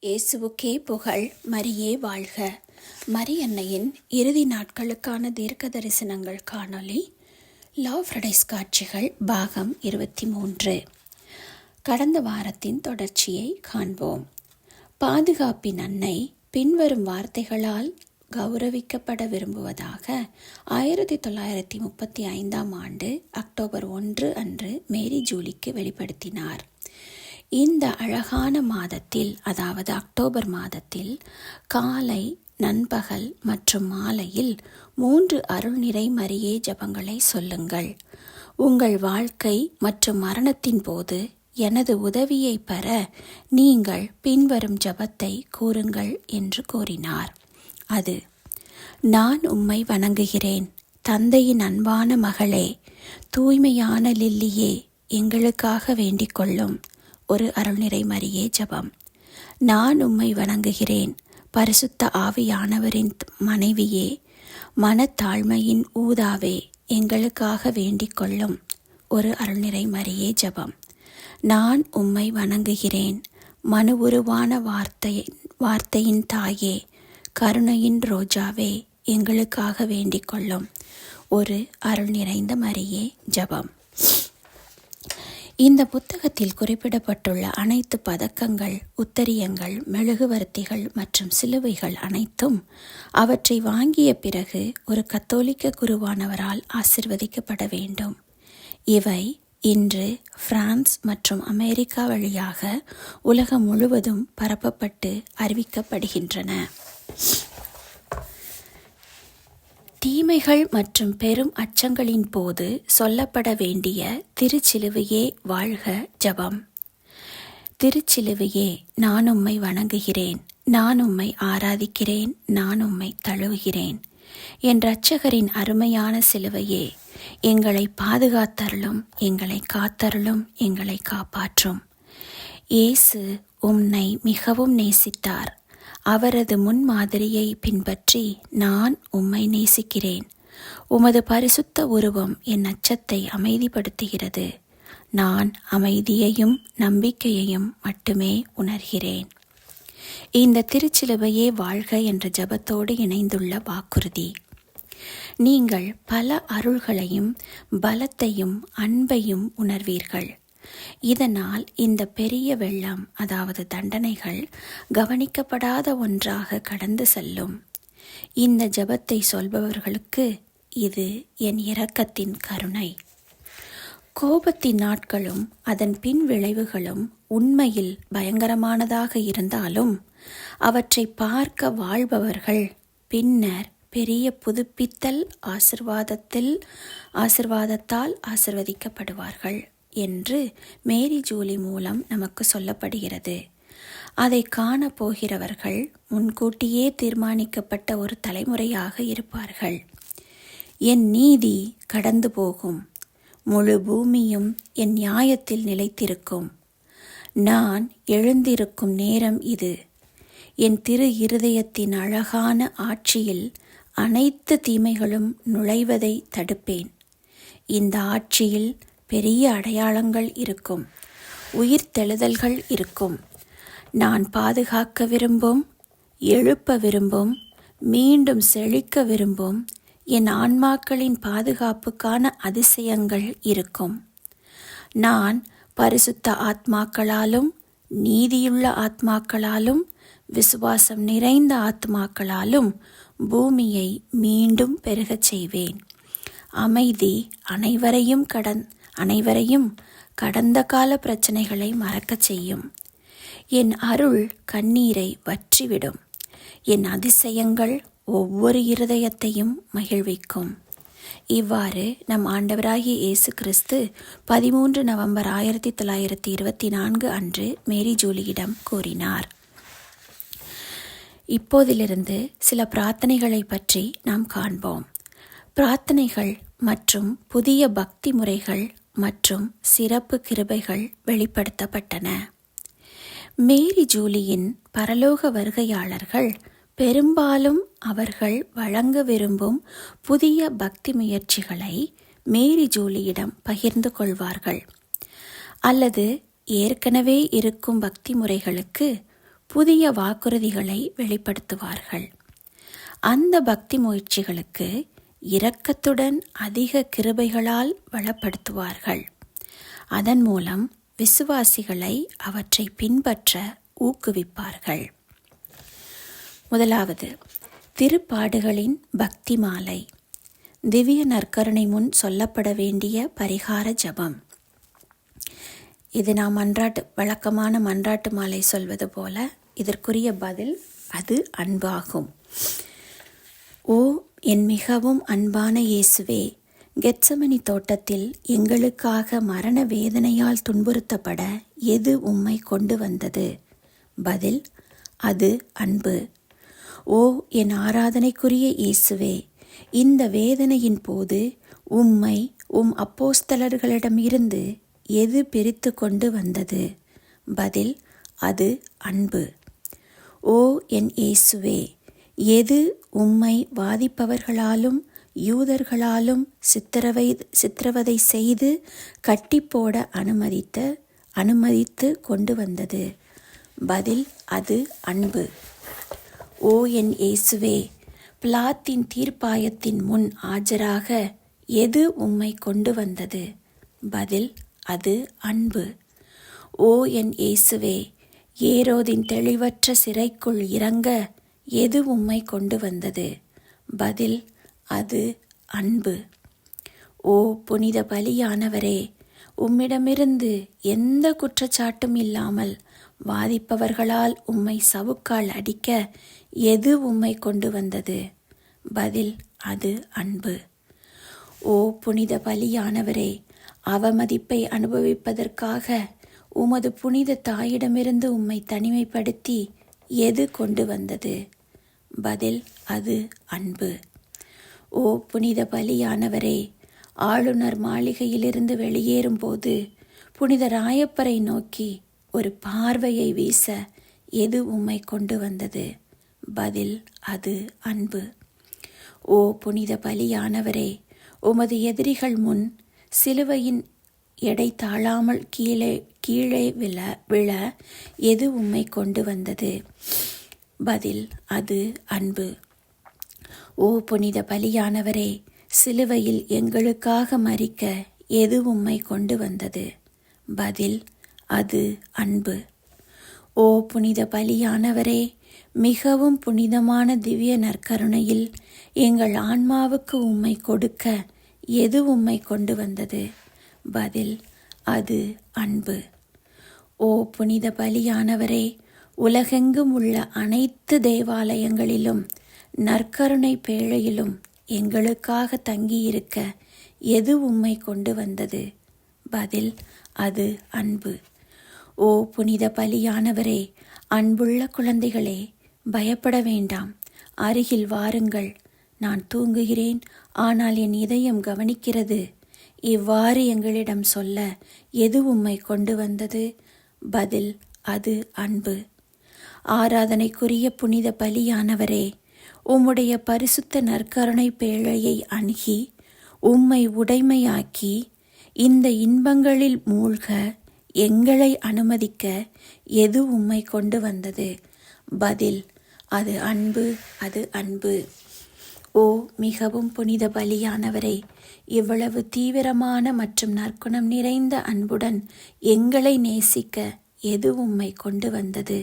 இயேசுவுக்கே புகழ். மரியே வாழ்க. மரியன்னையின் இறுதி நாட்களுக்கான தீர்க்க தரிசனங்கள் காணொளி. லாஃப்ரடைஸ் காட்சிகள் பாகம் 23. கடந்த வாரத்தின் தொடர்ச்சியை காண்போம். பாதுகாப்பின் அன்னை பின்வரும் வார்த்தைகளால் கௌரவிக்கப்பட விரும்புவதாக 1935 அக்டோபர் 1 அன்று மேரி ஜூலிக்கு வெளிப்படுத்தினார். இந்த அழகான மாதத்தில், அதாவது அக்டோபர் மாதத்தில், காலை, நண்பகல் மற்றும் மாலையில் 3 அருள்நிறை மரியே ஜபங்களை சொல்லுங்கள். உங்கள் வாழ்க்கை மற்றும் மரணத்தின் போது எனது உதவியை பெற நீங்கள் பின்வரும் ஜபத்தை கூறுங்கள் என்று கூறினார். அது: நான் உம்மை வணங்குகிறேன், தந்தையின் அன்பான மகளே, தூய்மையான லில்லியே, எங்களுக்காக வேண்டிக் கொள்ளும். ஒரு அருள்நிறை மரியே ஜபம். நான் உம்மை வணங்குகிறேன், பரிசுத்த ஆவியானவரின் மனைவியே, மனத்தாழ்மையின் ஊதாவே, எங்களுக்காக வேண்டிக் கொள்ளும். ஒரு அருள்நிறை மரியே ஜபம். நான் உம்மை வணங்குகிறேன், மனு உருவான வார்த்தையின் தாயே, கருணையின் ரோஜாவே, எங்களுக்காக வேண்டிக் கொள்ளும். ஒரு அருள் நிறைந்த மரியே ஜபம். இந்த புத்தகத்தில் குறிப்பிடப்பட்டுள்ள அனைத்து பதக்கங்கள், உத்தரியங்கள், மெழுகுவர்த்திகள் மற்றும் சிலுவைகள் அனைத்தும் அவற்றை வாங்கிய பிறகு ஒரு கத்தோலிக்க குருவானவரால் ஆசிர்வதிக்கப்பட வேண்டும். இவை இன்று பிரான்ஸ் மற்றும் அமெரிக்கா வழியாக உலகம் முழுவதும் பரப்பப்பட்டு அறிவிக்கப்படுகின்றன. தீமைகள் மற்றும் பெரும் அச்சங்களின் போது சொல்லப்பட வேண்டிய திருச்சிலுவையே வாழ்க ஜபம். திருச்சிலுவையே, நான் உம்மை வணங்குகிறேன், நான் உம்மை ஆராதிக்கிறேன், நான் உம்மை தழுவுகிறேன். என் இரட்சகரின் அருமையான சிலுவையே, எங்களை பாதுகாத்தருளும், எங்களை காத்தருளும், எங்களை காப்பாற்றும். இயேசு உம்மை மிகவும் நேசித்தார். அவரது முன்மாதிரியை பின்பற்றி நான் உம்மை நேசிக்கிறேன். உமது பரிசுத்த உருவம் என் அச்சத்தை அமைதிப்படுத்துகிறது. நான் அமைதியையும் நம்பிக்கையையும் மட்டுமே உணர்கிறேன். இந்த திருச்சிலுவையே வாழ்க என்ற ஜபத்தோடு இணைந்துள்ள வாக்குறுதி. நீங்கள் பல அருள்களையும் பலத்தையும் அன்பையும் உணர்வீர்கள். இதனால் இந்த பெரிய வெள்ளம், அதாவது தண்டனைகள், கவனிக்கப்படாத ஒன்றாக கடந்து செல்லும். இந்த ஜபத்தை சொல்பவர்களுக்கு இது என் இரக்கத்தின் கருணை. கோபத்தின் நாட்களும் அதன் பின் விளைவுகளும் உண்மையில் பயங்கரமானதாக இருந்தாலும் அவற்றை பார்க்க வாழ்பவர்கள் பின்னர் பெரிய புதுப்பித்தல் ஆசிர்வாதத்தால் ஆசிர்வதிக்கப்படுவார்கள் என்று மேரி ஜூலி மூலம் நமக்கு சொல்லப்படுகிறது. அதை காண போகிறவர்கள் முன்கூட்டியே தீர்மானிக்கப்பட்ட ஒரு தலைமுறையாக இருப்பார்கள். என் நீதி கடந்து போகும், முழு பூமியும் என் நியாயத்தில் நிலைத்திருக்கும். நான் எழுந்திருக்கும் நேரம் இது. என் திரு இருதயத்தின் அழகான ஆட்சியில் அனைத்து தீமைகளும் நுழைவதை தடுப்பேன். இந்த ஆட்சியில் பெரிய அடையாளங்கள் இருக்கும், உயிர்த்தெழுதல்கள் இருக்கும். நான் பாதுகாக்க விரும்பும், எழுப்ப விரும்பும், மீண்டும் செழிக்க விரும்பும் என் ஆன்மாக்களின் பாதுகாப்புக்கான அதிசயங்கள் இருக்கும். நான் பரிசுத்த ஆத்மாக்களாலும், நீதியுள்ள ஆத்மாக்களாலும், விசுவாசம் நிறைந்த ஆத்மாக்களாலும் பூமியை மீண்டும் பெருகச் செய்வேன். அமைதி அனைவரையும் கடந்த கால பிரச்சனைகளை மறக்கச் செய்யும். என் அருள் கண்ணீரை வற்றிவிடும். என் அதிசயங்கள் ஒவ்வொரு இருதயத்தையும் மகிழ்விக்கும். இவ்வாறு நம் ஆண்டவராகிய இயேசு கிறிஸ்து 13 நவம்பர் 1924 அன்று மேரி ஜூலியிடம் கூறினார். இப்போதிலிருந்து சில பிரார்த்தனைகளை பற்றி நாம் காண்போம். பிரார்த்தனைகள் மற்றும் புதிய பக்தி முறைகள் மற்றும் சிறப்பு கிருபைகள் வெளிப்படுத்தப்பட்டன. மேரி ஜூலியின் பரலோக வருகையாளர்கள் பெரும்பாலும் அவர்கள் வழங்க விரும்பும் புதிய பக்தி முயற்சிகளை மேரி ஜூலியிடம் பகிர்ந்து கொள்வார்கள். அல்லது ஏற்கனவே இருக்கும் பக்தி முறைகளுக்கு புதிய வாக்குறுதிகளை வெளிப்படுத்துவார்கள். அந்த பக்தி முயற்சிகளுக்கு இரக்கத்துடன் அதிக கிருபைகளால் வளப்படுத்துவார்கள். அதன் மூலம் விசுவாசிகளை அவற்றை பின்பற்ற ஊக்குவிப்பார்கள். முதலாவது, திருப்பாடுகளின் பக்தி மாலை. திவ்ய நற்கருணை முன் சொல்லப்பட வேண்டிய பரிகார ஜபம். இது நாம் வழக்கமான மன்றாட்டு மாலை சொல்வது போல இதற்குரிய பதில் அது அன்பாகும். ஓ என் மிகவும் அன்பான இயேசுவே, கெத்சமனி தோட்டத்தில் எங்களுக்காக மரண வேதனையால் துன்புறுத்தப்பட எது உம்மை கொண்டு வந்தது? பதில், அது அன்பு. ஓ என் ஆராதனைக்குரிய இயேசுவே, இந்த வேதனையின் போது உம்மை அப்போஸ்தலர்களிடமிருந்து எது பிரித்து கொண்டு வந்தது? பதில், அது அன்பு. ஓ என் இயேசுவே, எது உம்மை வாதிப்பவர்களாலும் யூதர்களாலும் சித்திரவதை செய்து கட்டிப்போட அனுமதித்து கொண்டு வந்தது? பதில், அது அன்பு. ஓ என் இயேசுவே, பிலாத்தின் தீர்ப்பாயத்தின் முன் ஆஜராக எது உம்மை கொண்டு வந்தது? பதில், அது அன்பு. ஓ என் இயேசுவே, ஏரோதின் தெளிவற்ற சிறைக்குள் இறங்க எது உம்மை கொண்டு வந்தது? பதில், அது அன்பு. ஓ புனித பலியானவரே, உம்மிடமிருந்து எந்த குற்றச்சாட்டும் இல்லாமல் வாதிப்பவர்களால் உம்மை சவுக்கால் அடிக்க எது உம்மை கொண்டு வந்தது? பதில், அது அன்பு. ஓ புனித பலியானவரே, அவமதிப்பை அனுபவிப்பதற்காக உமது புனித தாயிடமிருந்து உம்மை தனிமைப்படுத்தி எது கொண்டு வந்தது? பதில், அது அன்பு. ஓ புனித பலியானவரே, ஆளுநர் மாளிகையிலிருந்து வெளியேறும் போது புனித ராயப்பரை நோக்கி ஒரு பார்வையை வீச எது உம்மை கொண்டு வந்தது? பதில், அது அன்பு. ஓ புனித பலியானவரே, உமது எதிரிகள் முன் சிலுவையின் எடை தாழாமல் கீழே விழ எது உம்மை கொண்டு வந்தது? பதில், அது அன்பு. ஓ புனித பலியானவரே, சிலுவையில் எங்களுக்காக மரிக்க எது உம்மை கொண்டு வந்தது? பதில், அது அன்பு. ஓ புனித பலியானவரே, மிகவும் புனிதமான திவ்ய நற்கருணையில் எங்கள் ஆன்மாவுக்கு உம்மை கொடுக்க எது உம்மை கொண்டு வந்தது? பதில், அது அன்பு. ஓ புனித பலியானவரே, உலகெங்கும் உள்ள அனைத்து தேவாலயங்களிலும் நற்கருணை பேழையிலும் எங்களுக்காக தங்கியிருக்க எது உம்மை கொண்டு வந்தது? பதில், அது அன்பு. ஓ புனித பலியானவரே, அன்புள்ள குழந்தைகளே, பயப்பட வேண்டாம், அருகில் வாருங்கள். நான் தூங்குகிறேன், ஆனால் என் இதயம் கவனிக்கிறது. இவ்வாறு எங்களிடம் சொல்ல எது உம்மை கொண்டு வந்தது? பதில், அது அன்பு. ஆராதனைக்குரிய புனித பலியானவரே, உம்முடைய பரிசுத்த நற்கருணை பேழையை அணுகி உம்மை உடைமையாக்கி இந்த இன்பங்களில் மூழ்க எங்களை அனுமதிக்க எது உம்மை கொண்டு வந்தது? பதில், அது அன்பு, அது அன்பு. ஓ மிகவும் புனித பலியானவரே, இவ்வளவு தீவிரமான மற்றும் நற்குணம் நிறைந்த அன்புடன் எங்களை நேசிக்க எது உம்மை கொண்டு வந்தது?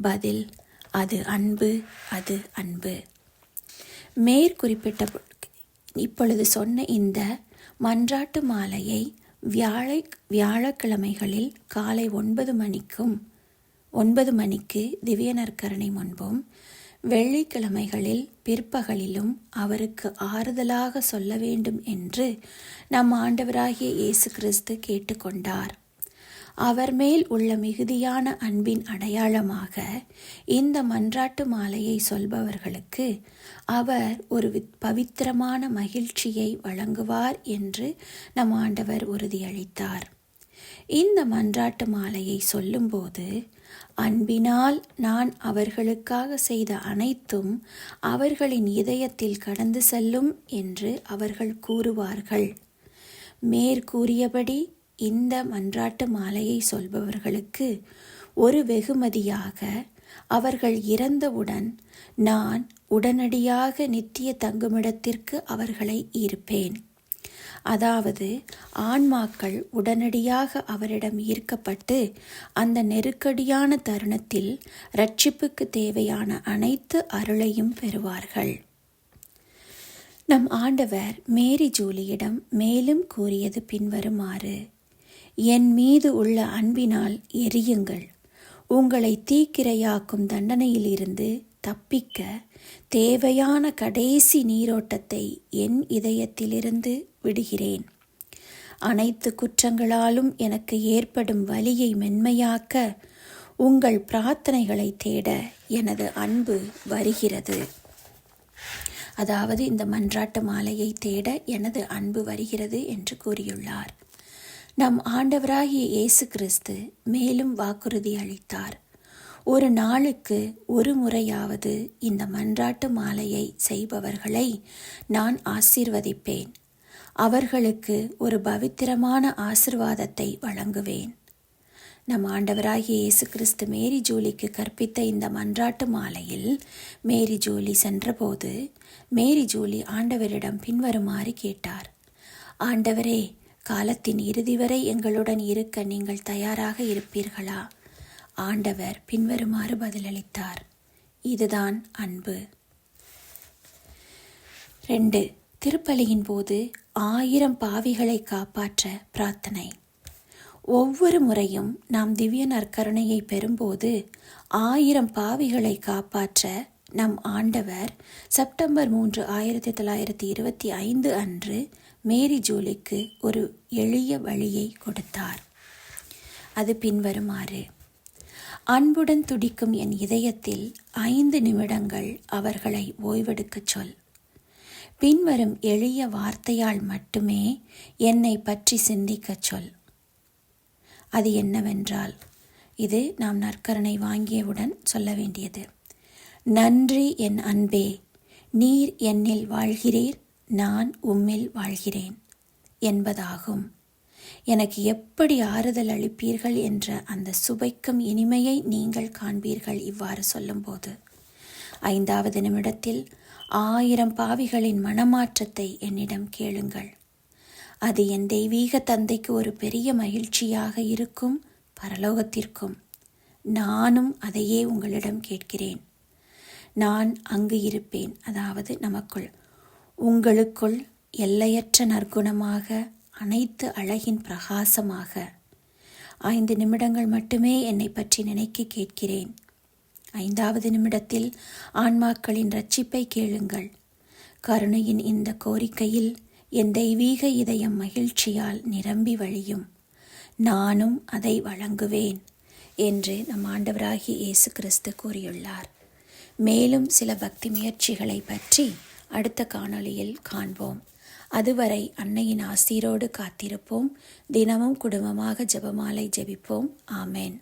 பதில், அது அன்பு, அது அன்பு. மேற்குறிப்பிட்ட இப்பொழுது சொன்ன இந்த மன்றாட்டு மாலையை வியாழக்கிழமைகளில் காலை 9 மணிக்கு திவ்ய நற்கருணை முன்பும், வெள்ளிக்கிழமைகளில் பிற்பகலிலும் அவருக்கு ஆறுதலாக சொல்ல வேண்டும் என்று நம் ஆண்டவராகிய இயேசு கிறிஸ்து கேட்டுக்கொண்டார். அவர் மேல் உள்ள மிகுதியான அன்பின் அடையாளமாக இந்த மன்றாட்டு மாலையை சொல்பவர்களுக்கு அவர் ஒரு பவித்திரமான மகிழ்ச்சியை வழங்குவார் என்று நம் ஆண்டவர் உறுதியளித்தார். இந்த மன்றாட்டு மாலையை சொல்லும்போது, அன்பினால் நான் அவர்களுக்காக செய்த அனைத்தும் அவர்களின் இதயத்தில் கடந்து செல்லும் என்று அவர்கள் கூறுவார்கள். மேற்கூறியபடி இந்த மன்றாட்டு மாலையை சொல்பவர்களுக்கு ஒரு வெகுமதியாக அவர்கள் இறந்தவுடன் நான் உடனடியாக நித்திய தங்குமிடத்திற்கு அவர்களை ஈர்ப்பேன். அதாவது ஆன்மாக்கள் உடனடியாக அவரிடம் ஈர்க்கப்பட்டு அந்த நெருக்கடியான தருணத்தில் இரட்சிப்புக்கு தேவையான அனைத்து அருளையும் பெறுவார்கள். நம் ஆண்டவர் மேரி ஜூலியிடம் மேலும் கூறியது பின்வருமாறு: என் மீது உள்ள அன்பினால் எரியுங்கள். உங்களை தீக்கிரையாக்கும் தண்டனையிலிருந்து தப்பிக்க தேவையான கடைசி நீரோட்டத்தை என் இதயத்திலிருந்து விடுகிறேன். அனைத்து குற்றங்களாலும் எனக்கு ஏற்படும் வலியை மென்மையாக்க உங்கள் பிரார்த்தனைகளை தேட எனது அன்பு வருகிறது. அதாவது இந்த மன்றாட்டு மாலையை தேட எனது அன்பு வருகிறது என்று கூறியுள்ளார். நம் ஆண்டவராகிய இயேசு கிறிஸ்து மேலும் வாக்குறுதி அளித்தார்: ஒரு நாளுக்கு ஒரு முறையாவது இந்த மன்றாட்டு மாலையை செய்பவர்களை நான் ஆசீர்வதிப்பேன். அவர்களுக்கு ஒரு பவித்திரமான ஆசிர்வாதத்தை வழங்குவேன். நம் ஆண்டவராகிய இயேசு கிறிஸ்து மேரி ஜூலிக்கு கற்பித்த இந்த மன்றாட்டு மாலையில் மேரி ஜூலி சென்றபோது மேரி ஜூலி ஆண்டவரிடம் பின்வருமாறு கேட்டார்: ஆண்டவரே, காலத்தின் இறுதி வரை எங்களுடன் இருக்க நீங்கள் தயாராக இருப்பீர்களா? ஆண்டவர் பின்வருமாறு பதிலளித்தார்: இதுதான் அன்பு. 2. திருப்பலியின் போது 1000 பாவிகளை காப்பாற்ற பிரார்த்தனை. ஒவ்வொரு முறையும் நாம் திவ்ய நற்கருணையை பெறும்போது 1000 பாவிகளை காப்பாற்ற நம் ஆண்டவர் செப்டம்பர் 3, 1925 அன்று மேரி ஜூலிக்கு ஒரு எளிய வழியை கொடுத்தார். அது பின்வருமாறு: அன்புடன் துடிக்கும் என் இதயத்தில் 5 நிமிடங்கள் அவர்களை ஓய்வெடுக்கச் சொல். பின்வரும் எளிய வார்த்தையால் மட்டுமே என்னை பற்றி சிந்திக்கச் சொல். அது என்னவென்றால், இது நாம் நற்கருணை வாங்கியவுடன் சொல்ல வேண்டியது: நன்றி என் அன்பே, நீர் என்னில் வாழ்கிறீர், நான் உம்மில் வாழ்கிறேன் என்பதாகும். எனக்கு எப்படி ஆறுதல் அளிப்பீர்கள் என்ற அந்த சுவைக்கும் இனிமையை நீங்கள் காண்பீர்கள் இவ்வாறு சொல்லும்போது. 5வது நிமிடத்தில் 1000 பாவிகளின் மனமாற்றத்தை என்னிடம் கேளுங்கள். அது என் தெய்வீக தந்தைக்கு ஒரு பெரிய மகிழ்ச்சியாக இருக்கும், பரலோகத்திற்கும். நானும் அதையே உங்களிடம் கேட்கிறேன். நான் அங்கு இருப்பேன், அதாவது நமக்குள், உங்களுக்குள் எல்லையற்ற நற்குணமாக, அனைத்து அழகின் பிரகாசமாக. 5 நிமிடங்கள் மட்டுமே என்னை பற்றி நினைக்க கேட்கிறேன். 5வது நிமிடத்தில் ஆன்மாக்களின் இரட்சிப்பை கேளுங்கள். கருணையின் இந்த கோரிக்கையில் என் தெய்வீக இதயம் மகிழ்ச்சியால் நிரம்பி வழியும். நானும் அதை வழங்குவேன் என்று நம் ஆண்டவராகிய இயேசு கிறிஸ்து கூறியுள்ளார். மேலும் சில பக்தி முயற்சிகளை பற்றி அடுத்த காணொளியில் காண்போம். அதுவரை அன்னையின் ஆசீரோடு காத்திருப்போம். தினமும் குடும்பமாக ஜெபமாலை ஜெபிப்போம். ஆமேன்.